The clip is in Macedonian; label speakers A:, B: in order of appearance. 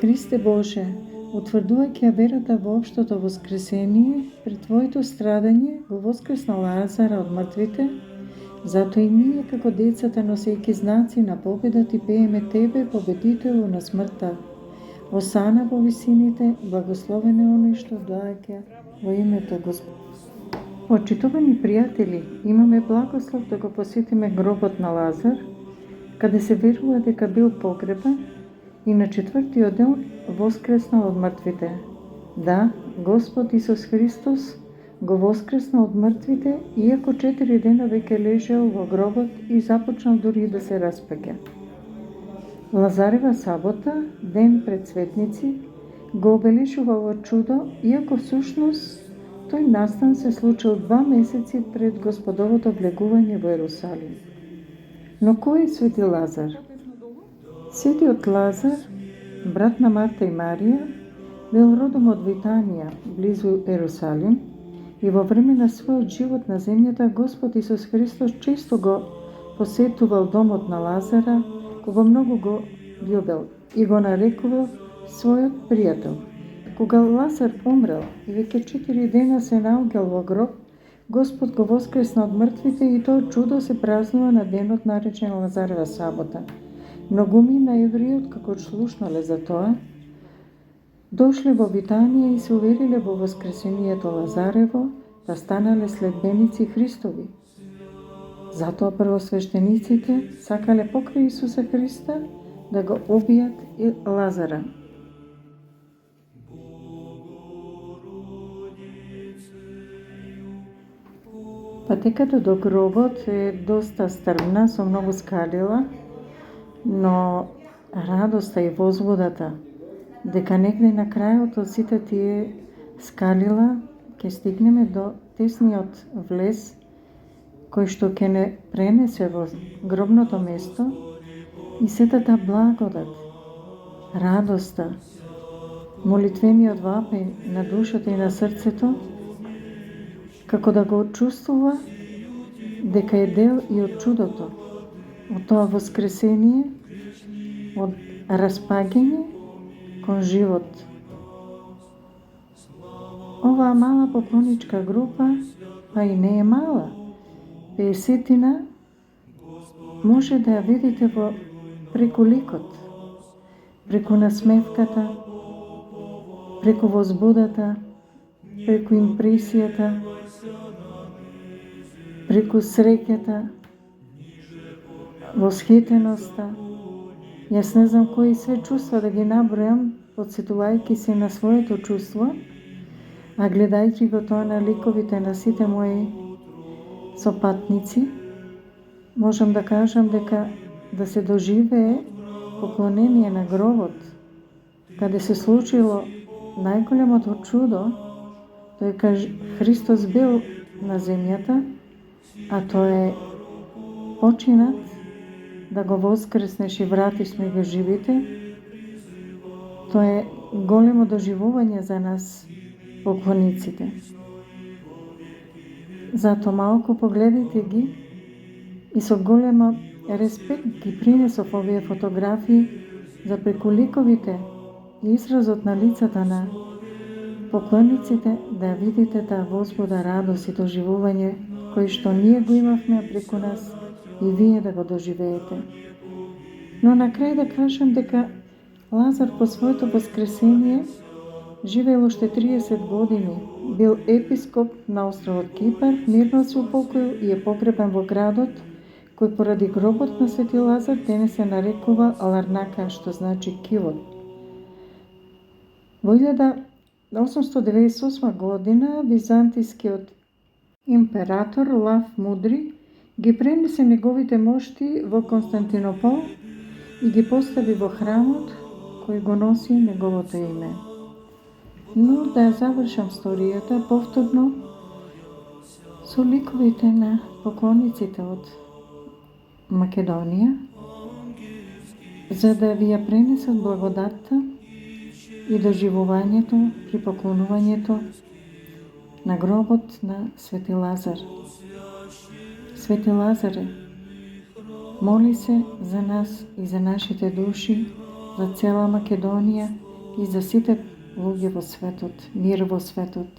A: Христе Боже, утврдувајќи ја верата во општото воскресение, пред Твоето страдање го воскресна Лазара од мртвите, затоа и ние како децата носејќи знаци на победа ти пееме Тебе, победителу на смртта. Осана во висините, благословен е оној што доаѓа во името Господ. Почитувани пријатели, имаме благослов да го посетиме гробот на Лазар, каде се верува дека бил погребан и на 4-тиот ден воскреснал од мртвите. Да, Господ Исус Христос го воскреснал од мртвите, иако 4 дена веќе лежал во гробот и започнал дури да се распаѓа. Лазарева сабота, ден пред светници, го обележува ова чудо, иако всушност тој настан се случил 2 месеци пред Господовото влегување во Ерусалим. Но кој е свети Лазар? Светиот Лазар, брат на Марта и Марија, бил родом од Витанија, близу Ерусалим, и во време на својот живот на земјата Господ Исус Христос често го посетувал домот на Лазара, кога многу го љубел и го нарекувал својот пријател. Кога Лазар умрел и веќе 4 дена се наоѓал во гроб, Господ го воскресна од мртвите и тоа чудо се празнува на денот наречен Лазарева сабота. Многумина евреи, како слушнале за тоа, дошле во Витанија и се увериле во воскресението Лазарево, да станале следбеници Христови. Затоа првосвештениците сакале покрај Исуса Христа да го убијат и Лазара. Патеката до гробот е доста стрмна, со многу скалила, но радоста и возбудата дека негде на крајот од сите тие скалила ќе стигнеме до тесниот влез кој што ќе не пренесе во гробното место и сетата благодат, радоста, молитвениот вапеј на душата и на срцето, како да го чувствува дека е дел и од чудото, од тоа воскресение, од распаѓање кон живот. Оваа мала поклоничка група, па и не е мала, 50-тина, може да ја видите преку ликот, преку насмевката, преку возбудата, преку импресијата, преку среќата, восхитеноста. Јас не знам кои све чувства да ги набројам, подсетувајќи се на своето чувство, а гледајќи го тоа на ликовите на сите мои сопатници, можам да кажам дека да се доживее поклонение на гробот, каде се случило најголемото чудо, дека Христос бил на земјата, а тоа е починат да го воскреснеш и вратиш меѓу живите. Тоа е големо доживување за нас, поклониците. Зато малку погледайте ги и со голема респект ги принесов овие фотографии за преку ликовите и изразот на лицата на поклониците да видите таа возбуда, радост и доживување кој што ние го имавме преку нас и вие да го доживеете. Но на крај да кажам дека Лазар по своето воскресение живеел уште 30 години, бил епископ на островот Кипар, мирно се упокоил и е погребан во градот кој поради гробот на свети Лазар денес се нарекува Ларнака, што значи кивот. Во 1898 година византискиот император Лав Мудри ги пренесе неговите мошти во Константинопол и ги постави во храмот кој го носи неговото име. Но да завршам сторијата повторно со ликовите на поклониците од Македонија, за да ви ја пренесат благодатта и доживувањето при поклонувањето на гробот на свети Лазар. Свети Лазаре, моли се за нас и за нашите души, за цела Македонија и за сите луѓе во светот, мир во светот.